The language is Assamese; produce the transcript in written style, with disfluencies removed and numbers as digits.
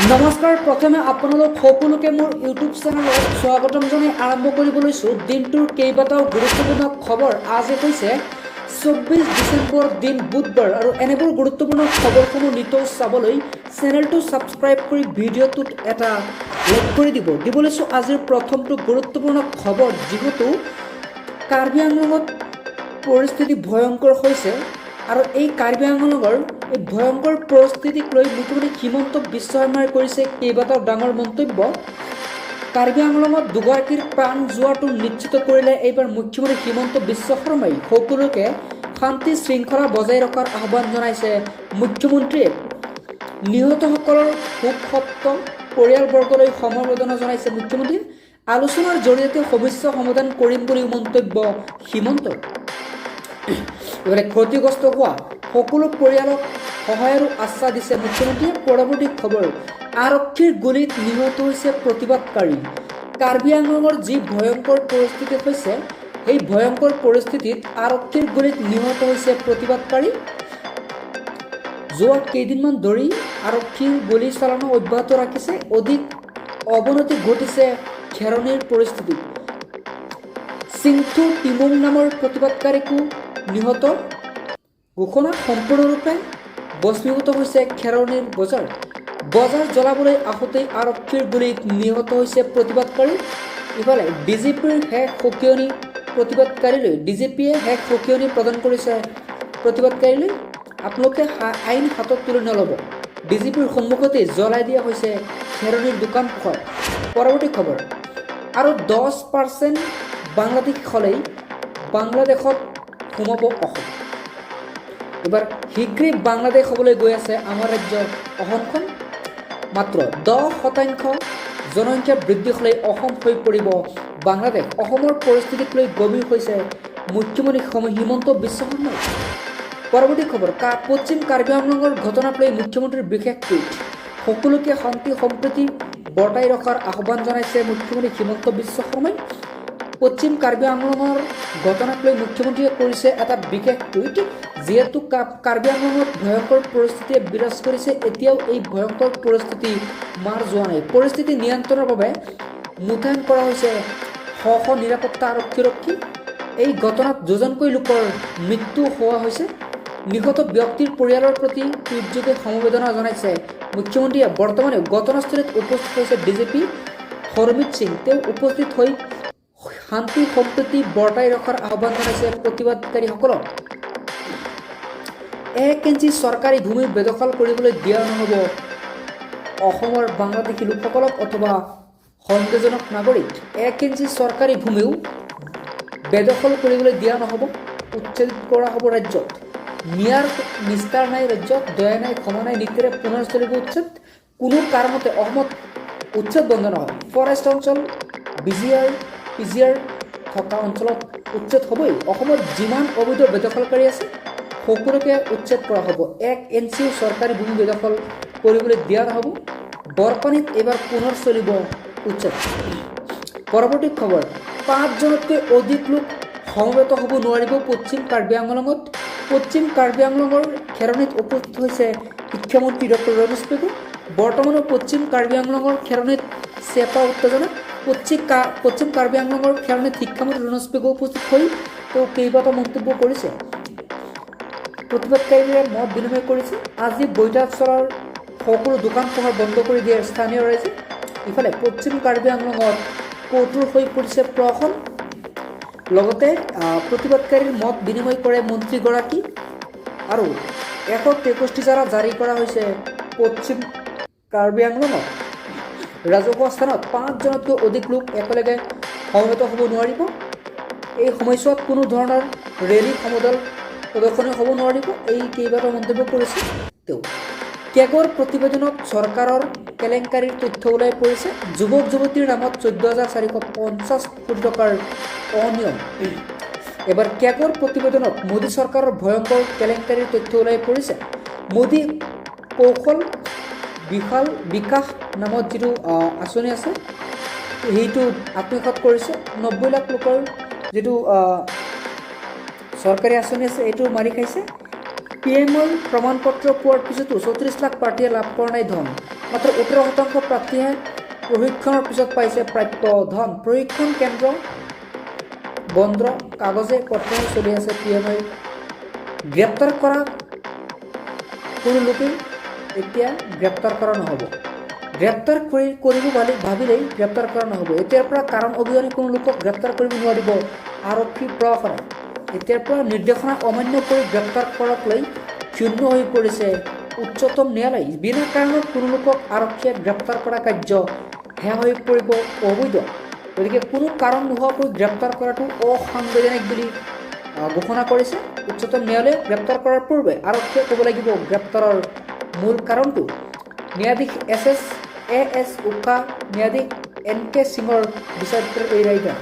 নমস্কাৰ প্ৰথমে আপোনালোক সকলোকে মোৰ ইউটিউব চেনেলত স্বাগতম জনাই আৰম্ভ কৰিব লৈছোঁ দিনটোৰ কেইবাটাও গুৰুত্বপূৰ্ণ খবৰ। আজি হৈছে 24 ডিচেম্বৰ দিন বুধবাৰ আৰু এনেবোৰ গুৰুত্বপূৰ্ণ খবৰসমূহ নিতৌ চাবলৈ চেনেলটো ছাবস্ক্ৰাইব কৰি ভিডিঅ'টোত এটা লাইক কৰি দিব লৈছোঁ আজিৰ প্ৰথমটো গুৰুত্বপূৰ্ণ খবৰ। যিহেতু কাৰ্বি আংলঙত পৰিস্থিতি ভয়ংকৰ হৈছে আৰু এই কাৰ্বি আংলঙৰ এই ভয়ংকৰ পৰিস্থিতিক লৈ মুখ্যমন্ত্ৰী হিমন্ত বিশ্ব শৰ্মাই কৰিছে কেইবাটাও ডাঙৰ মন্তব্য। কাৰ্বি আংলঙত দুগৰাকীৰ প্ৰাণ যোৱাটো নিশ্চিত কৰিলে এইবাৰ মুখ্যমন্ত্ৰী হিমন্ত বিশ্ব শৰ্মাই সকলোকে শান্তি শৃংখলা বজাই ৰখাৰ আহ্বান জনাইছে মুখ্যমন্ত্ৰীয়ে। নিহতসকলৰ শোকসপ্ত পৰিয়ালবৰ্গলৈ সমবেদনা জনাইছে মুখ্যমন্ত্ৰীয়ে। আলোচনাৰ জৰিয়তে সমস্যা সমাধান কৰিম বুলি মন্তব্য হিমন্তৰ। এবাৰে ক্ষতিগ্ৰস্ত হোৱা সকলো পৰিয়ালক সহায়ৰ আশ্বাস দিছে মুখ্যমন্ত্ৰীয়ে। পৰৱৰ্তী খবৰ, আৰক্ষীৰ গুলীত নিহত হৈছে প্ৰতিবাদকাৰী। কাৰ্বি আংলঙৰ যি ভয়ংকৰ পৰিস্থিতি হৈছে, সেই ভয়ংকৰ পৰিস্থিতিত আৰক্ষীৰ গুলীত নিহত হৈছে প্ৰতিবাদকাৰী। যোৱা কেইদিনমান ধৰি আৰক্ষীৰ গুলী চালনা অব্যাহত ৰাখিছে। অধিক অৱনতি ঘটিছে খেৰণীৰ পৰিস্থিতিত। চিংথু টিমুং নামৰ প্ৰতিবাদকাৰীকো নিহত ঘোষণা। সম্পূৰ্ণৰূপে ভস্মীভূত হৈছে খেৰণীৰ বজাৰ জ্বলাবলৈ আহোঁতেই আৰক্ষীৰ গুলীত নিহত হৈছে প্ৰতিবাদকাৰী। ইফালে ডিজিপিৰ শেষ সকিয়নি প্ৰতিবাদকাৰীলৈ ডিজিপিয়ে শেষ সকিয়নি প্ৰদান কৰিছে প্ৰতিবাদকাৰীলৈ। আপোনালোকে আইন হাতত তুলি নল'ব। ডিজিপিৰ সন্মুখতেই জ্বলাই দিয়া হৈছে খেৰণীৰ দোকান পোহাৰ। পৰৱৰ্তী খবৰ, আৰু 10% বাংলাদেশ হ'লেই বাংলাদেশত সোমাব অসম। এবাৰ শীঘ্ৰেই বাংলাদেশ হ'বলৈ গৈ আছে আমাৰ ৰাজ্য অসমখন। মাত্ৰ 10% জনসংখ্যা বৃদ্ধি হ'লেই অসম হৈ পৰিব বাংলাদেশ। অসমৰ পৰিস্থিতিক লৈ গভীৰ হৈছে মুখ্যমন্ত্ৰী হিমন্ত বিশ্ব শৰ্মাই। পৰৱৰ্তী খবৰ, পশ্চিম কাৰ্বি আংলঙৰ ঘটনাক লৈ মুখ্যমন্ত্ৰীৰ বিশেষ টুইট। সকলোকে শান্তি সম্প্ৰীতি বৰ্তাই ৰখাৰ আহ্বান জনাইছে মুখ্যমন্ত্ৰী হিমন্ত বিশ্ব শৰ্মাই। পশ্চিম কাৰ্বি আংলঙৰ ঘটনাক লৈ মুখ্যমন্ত্ৰীয়ে কৰিছে এটা বিশেষ টুইট। যিহেতু কাৰ্বি আংলঙত ভয়ংকৰ পৰিস্থিতিয়ে বিৰাজ কৰিছে, এতিয়াও এই ভয়ংকৰ পৰিস্থিতি মাৰ যোৱা নাই। পৰিস্থিতি নিয়ন্ত্ৰণৰ বাবে মোতায়েন কৰা হৈছে শ নিৰাপত্তা আৰক্ষী। এই ঘটনাত দুজনকৈ লোকৰ মৃত্যু হোৱা হৈছে। নিহত ব্যক্তিৰ পৰিয়ালৰ প্ৰতি টুইটযোগে সমবেদনা জনাইছে মুখ্যমন্ত্ৰীয়ে। বৰ্তমানে ঘটনাস্থলীত উপস্থিত হৈছে ডিজিপি হৰমিত সিং। তেওঁ উপস্থিত হৈ শান্তি সম্প্ৰীতি বৰ্তাই ৰখাৰ আহ্বান জনাইছে প্ৰতিবাদকাৰীসকলক। 1 ইঞ্চি চৰকাৰী ভূমি বেদখল কৰিবলৈ দিয়া নহ'ব অসমৰ বাংলাদেশী লোকসকলক অথবা সন্দেহজনক নাগৰিক। 1 ইঞ্চি চৰকাৰী ভূমিও বেদখল কৰিবলৈ দিয়া নহ'ব, উচ্ছেদ কৰা হ'ব ৰাজ্যত। ন্যায়ৰ নিষ্ঠাৰ নাই ৰাজ্যত, দয়া নাই ক্ষমা নাই নীতিৰে পুনৰ চলিব উচ্ছেদ। কোনো কাৰণতে অসমত উচ্ছেদ বন্ধ নহয়। ফৰেষ্ট অঞ্চল পিজিআৰ থকা অঞ্চলত উচ্ছেদ হ'বই। অসমত যিমান অবৈধ বেদখলকাৰী আছে সকলোকে উচ্ছেদ কৰা হ'ব। 1 ইঞ্চিও চৰকাৰী ভূমি বেদখল কৰিবলৈ দিয়া নহ'ব। বৰপানীত এইবাৰ পুনৰ চলিব উচ্ছেদ। পৰৱৰ্তী খবৰ, 5জনতকৈ অধিক লোক সমবেত হ'ব নোৱাৰিব পশ্চিম কাৰ্বি আংলঙত। পশ্চিম কাৰ্বি আংলঙৰ খেৰণীত উপস্থিত হৈছে শিক্ষামন্ত্ৰী ডক্টৰ ৰমেশ পেগু। বৰ্তমানো পশ্চিম কাৰ্বি আংলঙৰ খেৰণীত চেপা উত্তেজনা। পশ্চিম কাৰ্বি আংলঙৰ খেৰণীত শিক্ষামন্ত্ৰী ৰমেশ পেগু উপস্থিত হৈ তেওঁ কেইবাটাও মন্তব্য কৰিছে। প্ৰতিবাদকাৰীৰে মত বিনিময় কৰিছে। আজি বৈঠাচলৰ সকলো দোকান পোহাৰ বন্ধ কৰি দিয়ে স্থানীয় ৰাইজে। ইফালে পশ্চিম কাৰ্বি আংলঙত কঠোৰ হৈ পৰিছে প্ৰশাসন। লগতে প্ৰতিবাদকাৰীৰ মত বিনিময় কৰে মন্ত্ৰীগৰাকী আৰু 163 ধাৰা জাৰি কৰা হৈছে পশ্চিম কাৰ্বি আংলঙত। ৰাজহুৱা স্থানত 5জনতকৈ অধিক লোক একেলগে সমবেত হ'ব নোৱাৰিব। এই সময়ছোৱাত কোনো ধৰণৰ ৰেলী সমদল প্ৰদৰ্শনী হ'ব নোৱাৰিব। এই কেইবাটাও মন্তব্য কৰিছে তেওঁ। কেগৰ প্ৰতিবেদনত চৰকাৰৰ কেলেংকাৰীৰ তথ্য ওলাই পৰিছে। যুৱক যুৱতীৰ নামত 14,450 কোটি টকাৰ অনিয়ম। এবাৰ কেগৰ প্ৰতিবেদনত মোদী চৰকাৰৰ ভয়ংকৰ কেলেংকাৰীৰ তথ্য ওলাই পৰিছে। মোদী কৌশল বিকাশ নামত যিটো আঁচনি আছে সেইটো আত্মসাৎ কৰিছে। 90 লাখ লোকৰ যিটো চৰকাৰী আঁচনি আছে এইটো মাৰি খাইছে। পিএমৰ প্ৰমাণপত্ৰ পোৱাৰ পিছতো 34 লাখ প্ৰাৰ্থীয়ে লাভ কৰা নাই ধন। মাত্ৰ 18% প্ৰাৰ্থীয়ে প্ৰশিক্ষণৰ পিছত পাইছে প্ৰাপ্য ধন। প্ৰশিক্ষণ কেন্দ্ৰ বন্ধ, কাগজে পত্ৰই চলি আছে PMI। গ্ৰেপ্তাৰ কৰা কোনো লোকেই এতিয়া গ্ৰেপ্তাৰ কৰা নহ'ব। গ্ৰেপ্তাৰ কৰিব ভাবিলেই গ্ৰেপ্তাৰ কৰা নহ'ব। এতিয়াৰ পৰা কাৰণ অবিহনে কোনো লোকক গ্ৰেপ্তাৰ কৰিব নোৱাৰিব আৰক্ষী প্ৰশাসনে। এতিয়াৰ পৰা নিৰ্দেশনা অমান্য কৰি গ্ৰেপ্তাৰ কৰাক লৈ ক্ষুণ্ণ হৈ পৰিছে উচ্চতম ন্যায়ালয়। বিনা কাৰণত কোনো লোকক আৰক্ষীয়ে গ্ৰেপ্তাৰ কৰা কাৰ্য সেয়া হৈ পৰিব অবৈধ। গতিকে কোনো কাৰণ নোহোৱাকৈ গ্ৰেপ্তাৰ কৰাটো অসাংবিধানিক বুলি ঘোষণা কৰিছে উচ্চতম ন্যায়ালয়ে। গ্ৰেপ্তাৰ কৰাৰ পূৰ্বে আৰক্ষীয়ে ক'ব লাগিব গ্ৰেপ্তাৰৰ মূল কাৰণটো। ন্যায়াধীশ এছ উকা, ন্যায়াধীশ NK সিঙৰ বিচাৰপীঠৰ এই ৰায়দান।